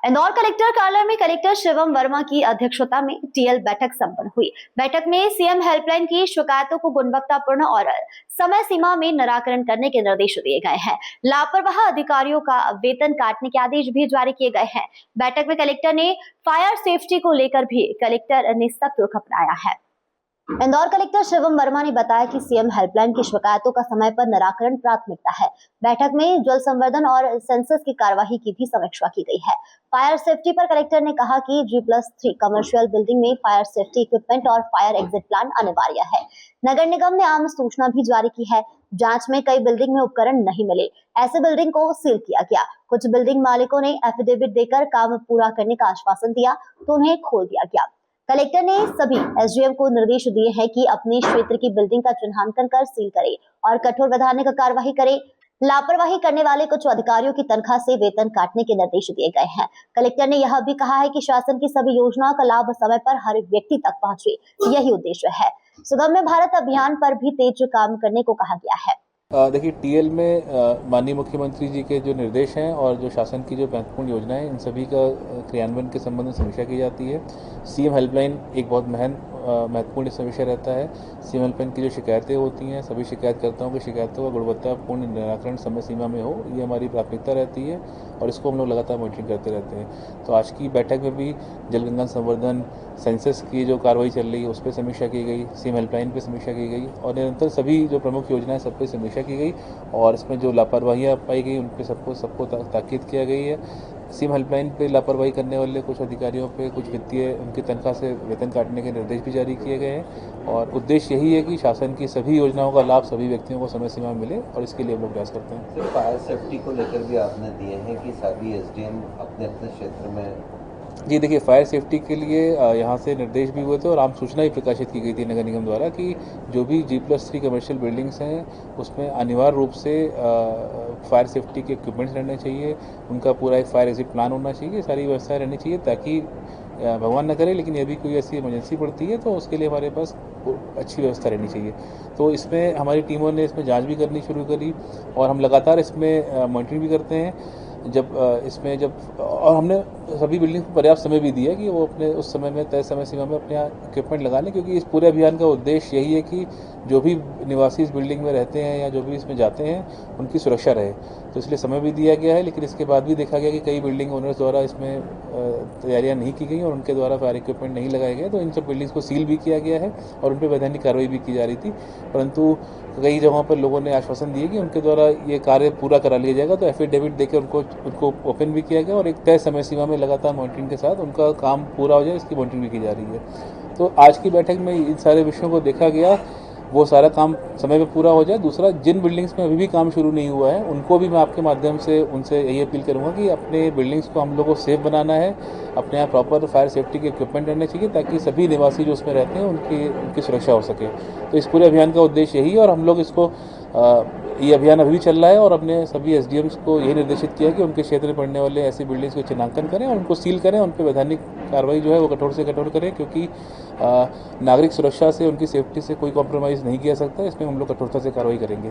Indore collector कार्यालय में collector Shivam Verma की अध्यक्षता में टीएल बैठक संपन्न हुई। बैठक में सीएम हेल्पलाइन की शिकायतों को गुणवत्तापूर्ण और समय सीमा में निराकरण करने के निर्देश दिए गए हैं। लापरवाह अधिकारियों का वेतन काटने के आदेश भी जारी किए गए हैं। बैठक में कलेक्टर ने फायर सेफ्टी को लेकर भी कलेक्टर ने सख्त रुख अपनाया है। इंदौर कलेक्टर शिवम वर्मा ने बताया कि सीएम हेल्पलाइन की शिकायतों का समय पर निराकरण प्राथमिकता है। बैठक में जल संवर्धन और सेंसस की कार्यवाही की भी समीक्षा की गई है। फायर सेफ्टी पर कलेक्टर ने कहा कि G+3 कमर्शियल बिल्डिंग में फायर सेफ्टी इक्विपमेंट और फायर एग्जिट प्लान अनिवार्य है। नगर निगम ने आम सूचना भी जारी की है। जांच में कई बिल्डिंग में उपकरण नहीं मिले, ऐसे बिल्डिंग को सील किया गया। कुछ बिल्डिंग मालिकों ने एफिडेविट देकर काम पूरा करने का आश्वासन दिया तो उन्हें खोल दिया गया। कलेक्टर ने सभी एसडीएम को निर्देश दिए हैं कि अपने क्षेत्र की बिल्डिंग का चिन्हांकन कर सील करे और कठोर वैधानिक कार्रवाई करे। लापरवाही करने वाले कुछ अधिकारियों की तनख्वाह से वेतन काटने के निर्देश दिए गए हैं। कलेक्टर ने यह भी कहा है कि शासन की सभी योजनाओं का लाभ समय पर हर व्यक्ति तक पहुंचे, यही उद्देश्य है। सुगम्य भारत अभियान पर भी तेज काम करने को कहा गया है। देखिए, टीएल में माननीय मुख्यमंत्री जी के जो निर्देश हैं और जो शासन की जो महत्वपूर्ण योजनाएं हैं, इन सभी का क्रियान्वयन के संबंध में समीक्षा की जाती है। सीएम हेल्पलाइन एक बहुत महत्वपूर्ण विषय रहता है। सीएम हेल्पलाइन की जो शिकायतें होती हैं, सभी शिकायतकर्ताओं की शिकायतों का गुणवत्तापूर्ण निराकरण समय सीमा में हो, ये हमारी प्राथमिकता रहती है और इसको हम लोग लगातार मॉनिटरिंग करते रहते हैं। तो आज की बैठक में भी जलगंगा संवर्धन, सेंसस की जो कार्रवाई चल रही है उस पर समीक्षा की गई, सीएम हेल्पलाइन पर समीक्षा की गई और निरंतर सभी जो प्रमुख योजनाएं सब पे समीक्षा की गई और इसमें जो लापरवाहियाँ पाई गई उन पे सबको ताकीद किया गई है। सीएम हेल्पलाइन पे लापरवाही करने वाले कुछ अधिकारियों पे कुछ वित्तीय उनकी तनख्वाह से वेतन काटने के निर्देश भी जारी किए गए हैं और उद्देश्य यही है कि शासन की सभी योजनाओं का लाभ सभी व्यक्तियों को समय सीमा में मिले और इसके लिए हम लोग प्रयास करते हैं। सिर्फ फायर सेफ्टी को लेकर भी आपने दिए हैं कि सभी एसडीएम अपने अपने क्षेत्र में। जी देखिए, फायर सेफ्टी के लिए यहाँ से निर्देश भी हुए थे और आम सूचना भी प्रकाशित की गई थी नगर निगम द्वारा कि जो भी G+3 कमर्शियल बिल्डिंग्स हैं उसमें अनिवार्य रूप से फायर सेफ्टी के इक्विपमेंट्स रहने चाहिए, उनका पूरा एक फायर एग्जिट प्लान होना चाहिए, सारी व्यवस्थाएं रहनी चाहिए ताकि भगवान न करे लेकिन यदि कोई ऐसी इमरजेंसी पड़ती है तो उसके लिए हमारे पास अच्छी व्यवस्था रहनी चाहिए। तो इसमें हमारी टीमों ने इसमें जाँच भी करनी शुरू करी और हम लगातार इसमें मॉनिटरिंग भी करते हैं। और हमने सभी बिल्डिंग को पर्याप्त समय भी दिया कि वो अपने उस समय में तय समय सीमा में अपने इक्विपमेंट लगा लें, क्योंकि इस पूरे अभियान का उद्देश्य यही है कि जो भी निवासी इस बिल्डिंग में रहते हैं या जो भी इसमें जाते हैं उनकी सुरक्षा रहे। तो इसलिए समय भी दिया गया है, लेकिन इसके बाद भी देखा गया कि कई बिल्डिंग ओनर्स द्वारा इसमें तैयारियां नहीं की गई और उनके द्वारा फायर इक्विपमेंट नहीं लगाए गए। तो इन सब बिल्डिंग्स को सील भी किया गया है और उन पर वैधानिक कार्रवाई भी की जा रही थी, परंतु कई जगहों पर लोगों ने आश्वासन दिए कि उनके द्वारा ये कार्य पूरा करा लिया जाएगा। तो एफिडेविट देकर उनको ओपन भी किया गया और एक तय समय सीमा में लगातार मॉनिटरिंग के साथ उनका काम पूरा हो जाए, इसकी मॉनिटरिंग भी की जा रही है। तो आज की बैठक में इन सारे विषयों को देखा गया, वो सारा काम समय पे पूरा हो जाए। दूसरा, जिन बिल्डिंग्स में अभी भी काम शुरू नहीं हुआ है उनको भी मैं आपके माध्यम से उनसे यही अपील करूंगा कि अपने बिल्डिंग्स को हम लोग को सेफ बनाना है, अपने यहाँ प्रॉपर फायर सेफ्टी के इक्विपमेंट रहने चाहिए ताकि सभी निवासी जो उसमें रहते हैं उनकी सुरक्षा हो सके। तो इस पूरे अभियान का उद्देश्य यही है और हम लोग इसको ये अभियान अभी भी चल रहा है और अपने सभी एसडीएम्स को यही निर्देशित किया कि उनके क्षेत्र में पड़ने वाले ऐसी बिल्डिंग्स को चिन्हांकन करें और उनको सील करें, उन पर वैधानिक कार्रवाई जो है वो कठोर से कठोर करें, क्योंकि नागरिक सुरक्षा से, उनकी सेफ्टी से कोई कॉम्प्रोमाइज़ नहीं किया सकता। इसमें हम लोग कठोरता से कार्रवाई करेंगे।